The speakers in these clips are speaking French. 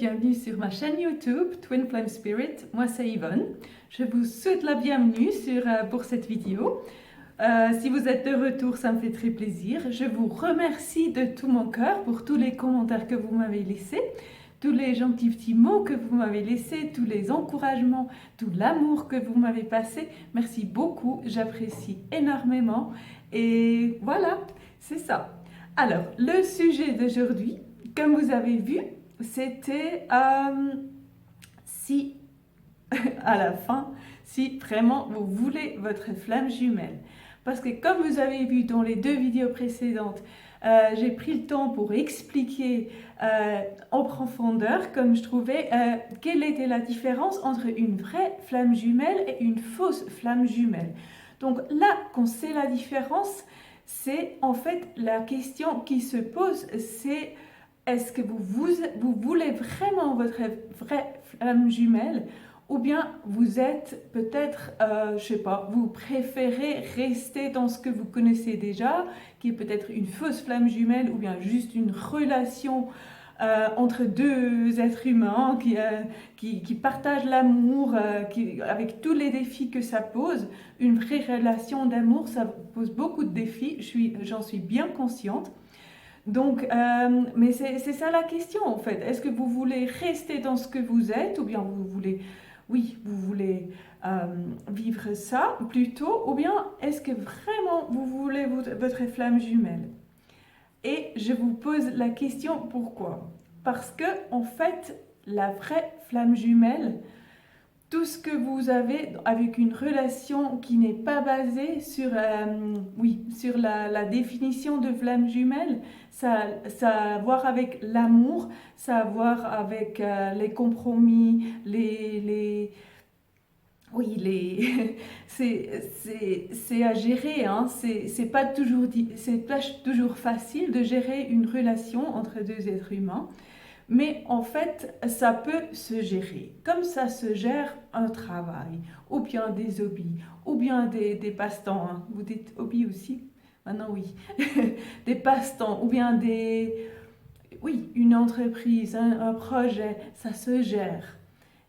bienvenue sur ma chaîne YouTube Twin Flame Spirit. Moi c'est Yvonne. Je vous souhaite la bienvenue pour cette vidéo. Si vous êtes de retour, ça me fait très plaisir. Je vous remercie de tout mon cœur pour tous les commentaires que vous m'avez laissés, tous les gentils petits mots que vous m'avez laissés, tous les encouragements, tout l'amour que vous m'avez passé. Merci beaucoup, j'apprécie énormément. Et voilà, c'est ça. Alors, le sujet d'aujourd'hui, comme vous avez vu, c'était si à la fin, si vraiment vous voulez votre flamme jumelle. Parce que comme vous avez vu dans les deux vidéos précédentes, j'ai pris le temps pour expliquer en profondeur, comme je trouvais, quelle était la différence entre une vraie flamme jumelle et une fausse flamme jumelle. Donc là, qu'on sait la différence, c'est en fait la question qui se pose, c'est est-ce que vous voulez vraiment votre vraie flamme jumelle ou bien vous êtes peut-être, je sais pas, vous préférez rester dans ce que vous connaissez déjà, qui est peut-être une fausse flamme jumelle ou bien juste une relation entre deux êtres humains qui partagent l'amour, avec tous les défis que ça pose. Une vraie relation d'amour, ça pose beaucoup de défis, j'en suis bien consciente. Donc, mais c'est ça la question en fait. Est-ce que vous voulez rester dans ce que vous êtes ou bien vous voulez, oui, vous voulez vivre ça plutôt ou bien est-ce que vraiment vous voulez votre flamme jumelle? Et je vous pose la question pourquoi? Parce que en fait, la vraie flamme jumelle, tout ce que vous avez avec une relation qui n'est pas basée sur, sur la définition de flamme jumelle, ça a à voir avec l'amour, ça a à voir avec les compromis, c'est à gérer, hein. C'est pas toujours facile de gérer une relation entre deux êtres humains. Mais en fait, ça peut se gérer, comme ça se gère un travail, ou bien des hobbies, ou bien des passe-temps. Hein. Vous dites hobby aussi? Maintenant oui. Des passe-temps, ou bien une entreprise, un projet, ça se gère.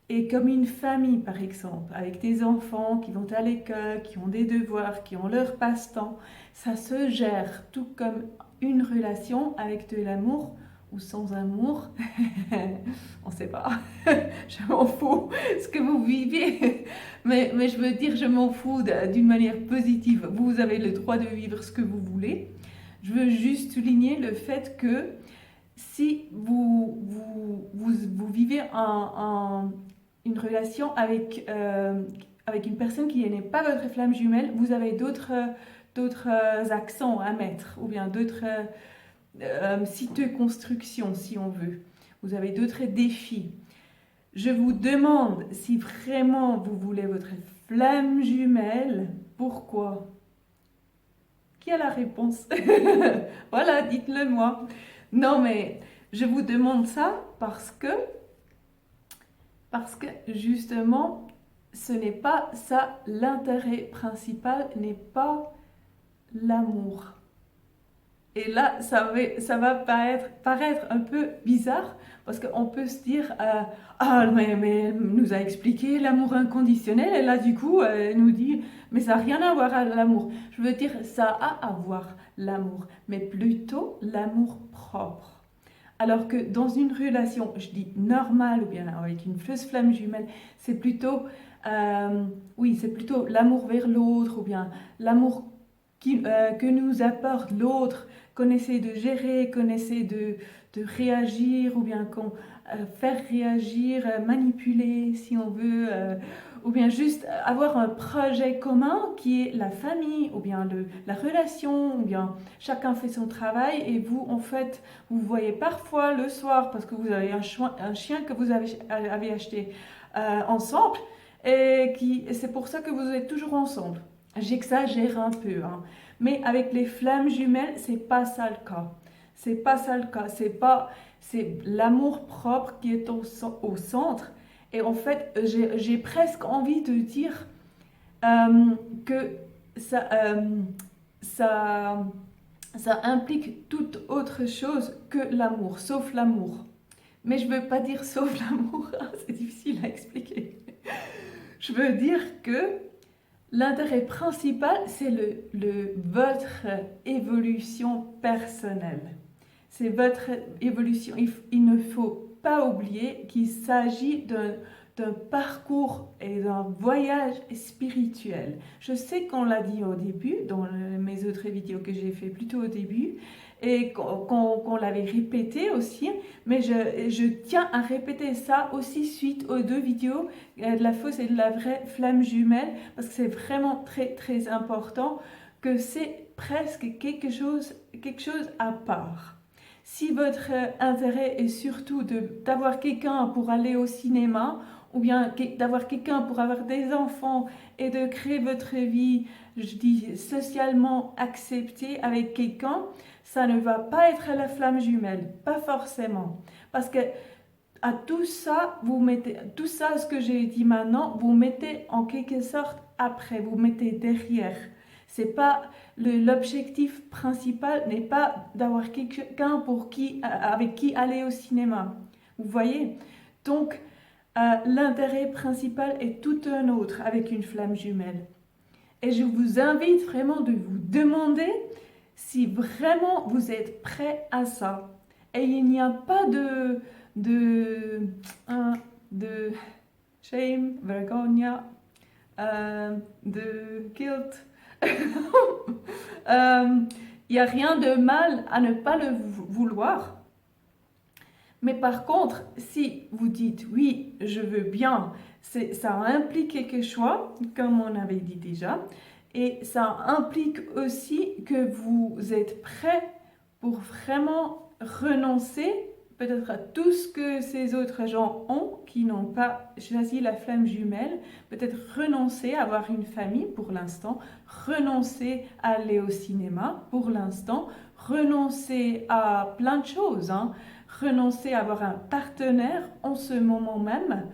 Et comme une famille, par exemple, avec des enfants qui vont à l'école, qui ont des devoirs, qui ont leur passe-temps, ça se gère, tout comme une relation avec de l'amour ou sans amour, on ne sait pas, je m'en fous ce que vous vivez, mais je veux dire, je m'en fous d'une manière positive. Vous avez le droit de vivre ce que vous voulez. Je veux juste souligner le fait que si vous vivez une relation avec une personne qui n'est pas votre flamme jumelle, vous avez d'autres accents à mettre, ou bien d'autres sites de construction, si on veut. Vous avez d'autres défis. Je vous demande si vraiment vous voulez votre flamme jumelle, pourquoi? Qui a la réponse? Voilà, dites-le moi. Non, mais je vous demande ça parce que justement, ce n'est pas ça, l'intérêt principal n'est pas l'amour. Et là, ça va paraître un peu bizarre parce qu'on peut se dire ah, mais elle nous a expliqué l'amour inconditionnel et là, du coup, elle nous dit mais ça n'a rien à voir avec l'amour. Je veux dire, ça a à voir l'amour, mais plutôt l'amour propre. Alors que dans une relation, je dis normale ou bien avec une fausse flamme jumelle, c'est plutôt, c'est plutôt l'amour vers l'autre ou bien l'amour que nous apporte l'autre, qu'on essaie de gérer, qu'on essaie de réagir ou bien qu'on faire réagir, manipuler si on veut, ou bien juste avoir un projet commun qui est la famille ou bien la relation, ou bien chacun fait son travail et vous en fait vous voyez parfois le soir parce que vous avez un chien que vous avez acheté ensemble et c'est pour ça que vous êtes toujours ensemble. J'exagère un peu, hein. Mais avec les flammes jumelles, c'est pas ça le cas. C'est pas ça le cas. C'est l'amour propre qui est au centre. Et en fait, j'ai presque envie de dire que ça implique toute autre chose que l'amour, sauf l'amour. Mais je ne veux pas dire sauf l'amour, hein, c'est difficile à expliquer. Je veux dire que l'intérêt principal, c'est votre évolution personnelle. C'est votre évolution. Il ne faut pas oublier qu'il s'agit d'un parcours et d'un voyage spirituel. Je sais qu'on l'a dit au début, dans mes autres vidéos que j'ai fait plutôt au début, et qu'on l'avait répété aussi, mais je tiens à répéter ça aussi suite aux deux vidéos de la fausse et de la vraie flamme jumelle, parce que c'est vraiment très très important, que c'est presque quelque chose à part. Si votre intérêt est surtout d'avoir quelqu'un pour aller au cinéma, ou bien d'avoir quelqu'un pour avoir des enfants et de créer votre vie, je dis socialement acceptée avec quelqu'un, ça ne va pas être la flamme jumelle, pas forcément. Parce que à tout ça, tout ça, ce que j'ai dit maintenant, vous mettez en quelque sorte après, vous mettez derrière. C'est pas l'objectif principal n'est pas d'avoir quelqu'un avec qui aller au cinéma. Vous voyez? Donc, l'intérêt principal est tout un autre avec une flamme jumelle. Et je vous invite vraiment de vous demander si vraiment vous êtes prêt à ça. Et il n'y a pas de shame, vergogna, de guilt. Il n'y a rien de mal à ne pas le vouloir. Mais par contre, si vous dites oui, je veux bien, ça implique quelque chose, comme on avait dit déjà, et ça implique aussi que vous êtes prêt pour vraiment renoncer peut-être à tout ce que ces autres gens ont qui n'ont pas choisi la flamme jumelle, peut-être renoncer à avoir une famille pour l'instant, renoncer à aller au cinéma pour l'instant, renoncer à plein de choses, hein, renoncer à avoir un partenaire en ce moment même,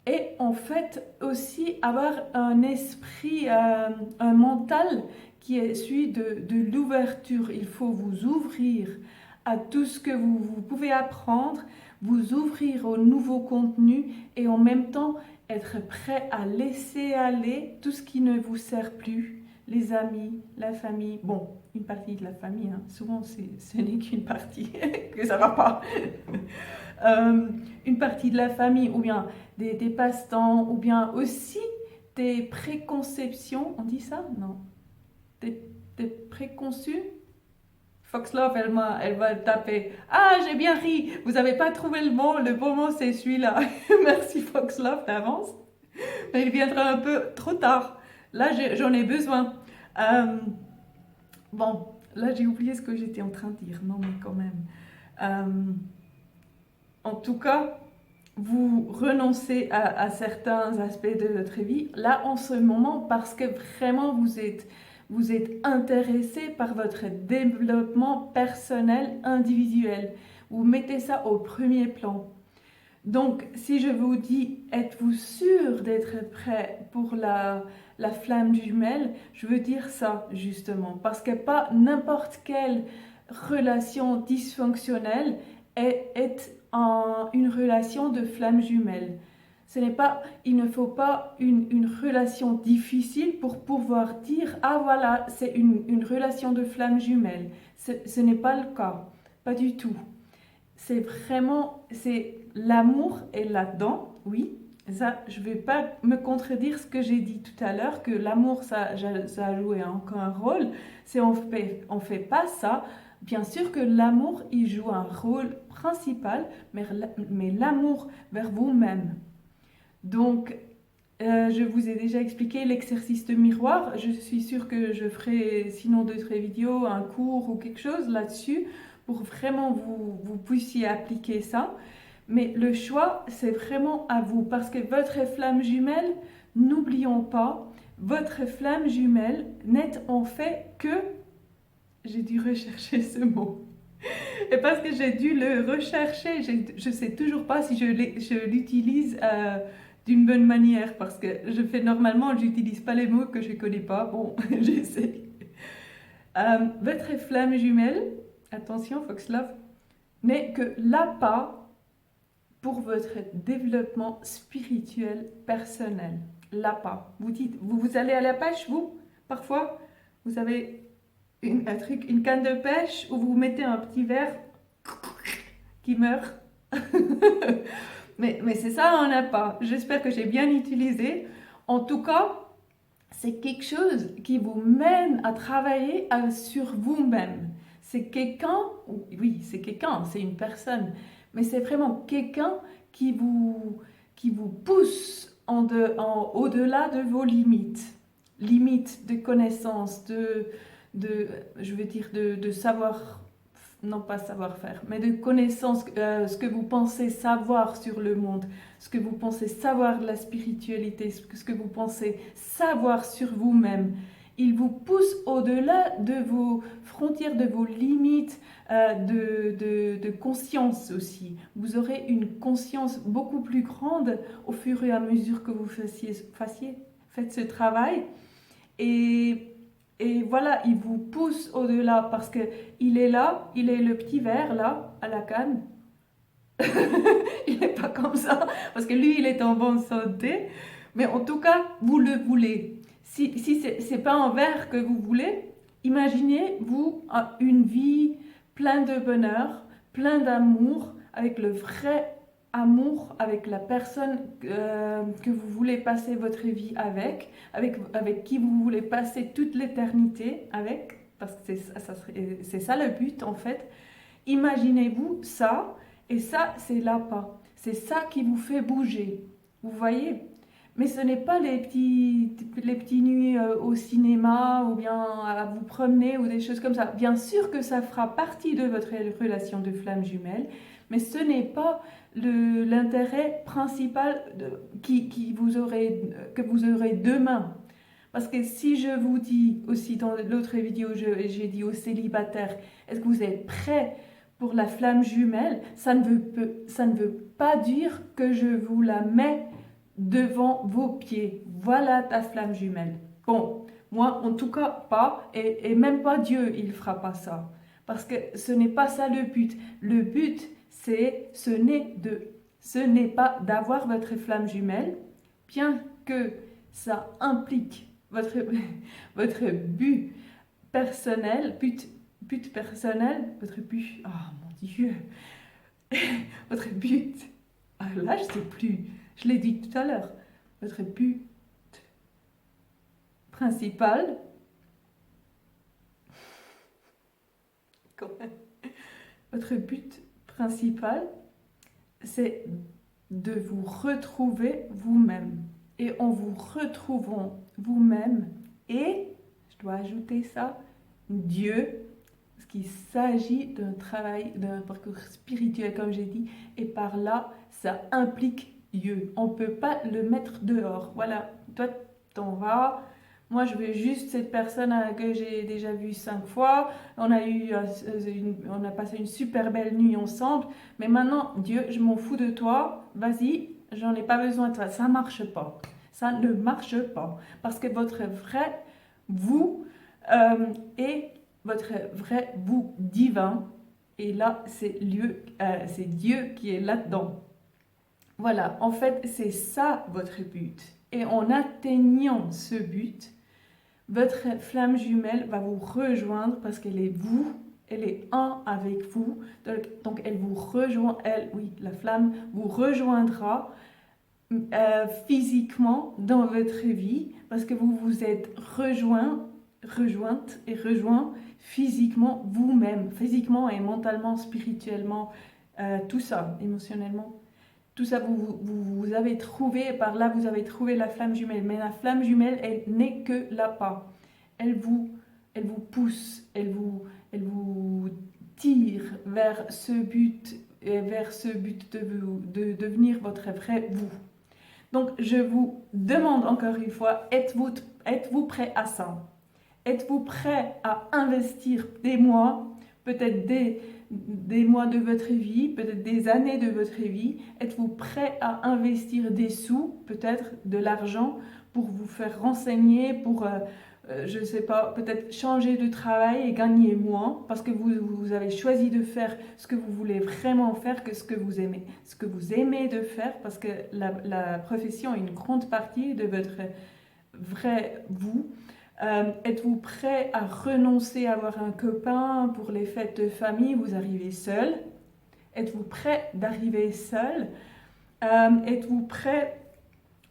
et en fait aussi avoir un esprit, un mental qui est celui de l'ouverture. Il faut vous ouvrir à tout ce que vous pouvez apprendre, vous ouvrir au nouveau contenu et en même temps être prêt à laisser aller tout ce qui ne vous sert plus, les amis, la famille. Bon, une partie de la famille, hein. Souvent ce n'est qu'une partie, que ça va pas. Une partie de la famille ou bien des passe-temps ou bien aussi des préconceptions, on dit ça? Non. Des préconçus? Foxlove, elle va taper. Ah, j'ai bien ri. Vous n'avez pas trouvé le mot. Le bon mot, c'est celui-là. Merci Foxlove d'avance. Mais il viendra un peu trop tard. Là, j'en ai besoin. Bon, là, j'ai oublié ce que j'étais en train de dire. Non, mais quand même. En tout cas, vous renoncez à certains aspects de votre vie, là, en ce moment, parce que vraiment, vous êtes intéressé par votre développement personnel, individuel. Vous mettez ça au premier plan. Donc, si je vous dis, êtes-vous sûr d'être prêt pour la flamme jumelle, je veux dire ça, justement. Parce que pas n'importe quelle relation dysfonctionnelle est une relation de flamme jumelle. Il ne faut pas une relation difficile pour pouvoir dire « Ah voilà, c'est une relation de flamme jumelle ». Ce n'est pas le cas, pas du tout. C'est l'amour est là-dedans, oui. Ça, je ne vais pas me contredire ce que j'ai dit tout à l'heure, que l'amour, ça a joué encore un rôle. On fait pas ça. Bien sûr que l'amour, il joue un rôle principal, mais l'amour vers vous-même. Donc, je vous ai déjà expliqué l'exercice de miroir. Je suis sûre que je ferai, sinon d'autres vidéos, un cours ou quelque chose là-dessus, pour vraiment vous puissiez appliquer ça. Mais le choix, c'est vraiment à vous, parce que votre flamme jumelle, n'oublions pas, votre flamme jumelle n'est en fait que... J'ai dû rechercher ce mot. Et parce que j'ai dû le rechercher, je ne sais toujours pas si je l'utilise d'une bonne manière, parce que normalement, je n'utilise pas les mots que je ne connais pas. Bon, j'essaie. Votre flamme jumelle, attention Foxlove, n'est que l'appât pour votre développement spirituel personnel. L'appât. Vous dites, vous allez à la pêche, vous? Parfois, vous avez une canne de pêche où vous mettez un petit verre qui meurt. mais c'est ça un appât. J'espère que j'ai bien utilisé. En tout cas, c'est quelque chose qui vous mène à travailler sur vous-même. C'est quelqu'un, oui, c'est quelqu'un, c'est une personne, mais c'est vraiment quelqu'un qui vous pousse au-delà de vos limites. Limites de connaissances, je veux dire, de savoir, non pas savoir-faire, mais de connaissances, ce que vous pensez savoir sur le monde, ce que vous pensez savoir de la spiritualité, ce que vous pensez savoir sur vous-même. Il vous pousse au-delà de vos frontières, de vos limites, de conscience aussi. Vous aurez une conscience beaucoup plus grande au fur et à mesure que vous faites ce travail. Et voilà, il vous pousse au-delà parce qu'il est là, il est le petit verre là, à la canne. Il n'est pas comme ça, parce que lui, il est en bonne santé. Mais en tout cas, vous le voulez. Si ce n'est pas un verre que vous voulez, imaginez-vous une vie pleine de bonheur, pleine d'amour, avec le vrai amour, avec la personne que vous voulez passer votre vie avec qui vous voulez passer toute l'éternité avec, parce que c'est ça le but en fait. Imaginez-vous ça, et ça c'est l'appât. C'est ça qui vous fait bouger, vous voyez? Mais ce n'est pas les petits nuits au cinéma ou bien à vous promener ou des choses comme ça. Bien sûr que ça fera partie de votre relation de flamme jumelle, mais ce n'est pas l'intérêt principal que vous aurez demain. Parce que si je vous dis aussi dans l'autre vidéo, j'ai dit aux célibataires, est-ce que vous êtes prêts pour la flamme jumelle? Ça ne veut pas dire que je vous la mets devant vos pieds. Voilà ta flamme jumelle. Bon, moi en tout cas pas, et même pas Dieu, il fera pas ça. Parce que ce n'est pas ça le but. Le but, ce n'est pas d'avoir votre flamme jumelle, bien que ça implique votre but personnel, but personnel, votre but, oh mon Dieu, votre but, ah là je sais plus, je l'ai dit tout à l'heure, votre but principal, votre but principal, c'est de vous retrouver vous-même. Et en vous retrouvant vous-même, et, je dois ajouter ça, Dieu, parce qu'il s'agit d'un travail, d'un parcours spirituel, comme j'ai dit, et par là, ça implique Dieu. On ne peut pas le mettre dehors. Voilà, toi, t'en vas. Moi, je veux juste cette personne que j'ai déjà vue 5 fois. On a passé une super belle nuit ensemble. Mais maintenant, Dieu, je m'en fous de toi. Vas-y, j'en ai pas besoin de toi. Ça marche pas. Ça ne marche pas. Parce que votre vrai vous est votre vrai vous divin. Et là, c'est Dieu qui est là-dedans. Voilà, en fait, c'est ça votre but. Et en atteignant ce but, votre flamme jumelle va vous rejoindre parce qu'elle est vous, elle est un avec vous. Donc elle vous rejoint, la flamme vous rejoindra physiquement dans votre vie parce que vous vous êtes rejoint physiquement vous-même, physiquement et mentalement, spirituellement, tout ça, émotionnellement. Tout ça, vous avez trouvé, par là vous avez trouvé la flamme jumelle. Mais la flamme jumelle, elle n'est que l'appât. Elle vous pousse, elle vous tire vers ce but, de devenir votre vrai vous. Donc, je vous demande encore une fois, êtes-vous prêt à ça? Êtes-vous prêt à investir des mois, peut-être des mois de votre vie, peut-être des années de votre vie? Êtes-vous prêt à investir des sous, peut-être de l'argent, pour vous faire renseigner, pour je ne sais pas, peut-être changer de travail et gagner moins parce que vous avez choisi de faire ce que vous voulez vraiment faire que ce que vous aimez. Ce que vous aimez de faire parce que la profession est une grande partie de votre vrai vous. Êtes-vous prêt à renoncer à avoir un copain pour les fêtes de famille? Vous arrivez seul. Êtes-vous prêt d'arriver seul? Êtes-vous prêt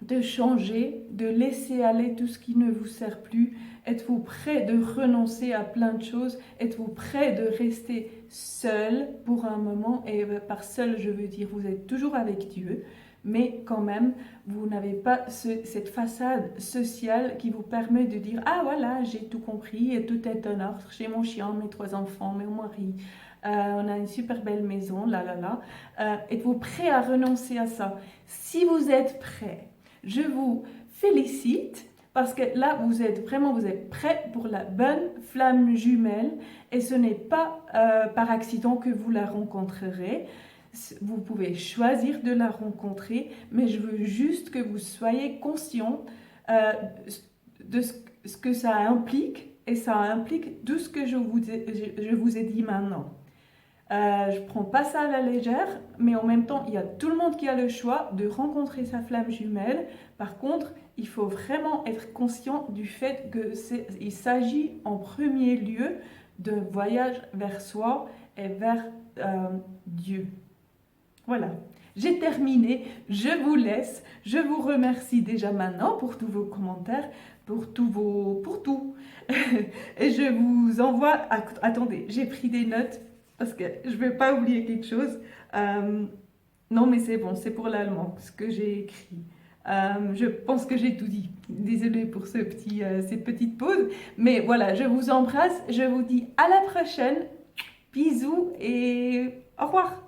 de changer, de laisser aller tout ce qui ne vous sert plus? Êtes-vous prêt de renoncer à plein de choses? Êtes-vous prêt de rester seul pour un moment? Et par seul, je veux dire, vous êtes toujours avec Dieu, mais quand même, vous n'avez pas cette façade sociale qui vous permet de dire: ah voilà, j'ai tout compris, et tout est en ordre, j'ai mon chien, mes 3 enfants, mon mari, on a une super belle maison, là là là. Êtes-vous prêt à renoncer à ça? Si vous êtes prêt, je vous félicite parce que là, vous êtes prêt pour la bonne flamme jumelle et ce n'est pas par accident que vous la rencontrerez. Vous pouvez choisir de la rencontrer, mais je veux juste que vous soyez conscient de ce que ça implique, et ça implique tout ce que je vous ai dit maintenant. Je ne prends pas ça à la légère, mais en même temps, il y a tout le monde qui a le choix de rencontrer sa flamme jumelle. Par contre, il faut vraiment être conscient du fait qu'il s'agit en premier lieu d'un voyage vers soi et vers Dieu. Voilà, j'ai terminé, je vous laisse, je vous remercie déjà maintenant pour tous vos commentaires, pour tout. Et je vous envoie, attendez, j'ai pris des notes parce que je ne vais pas oublier quelque chose. Non mais c'est bon, c'est pour l'allemand, ce que j'ai écrit. Je pense que j'ai tout dit. Désolée pour cette petite pause, mais voilà, je vous embrasse, je vous dis à la prochaine, bisous et au revoir.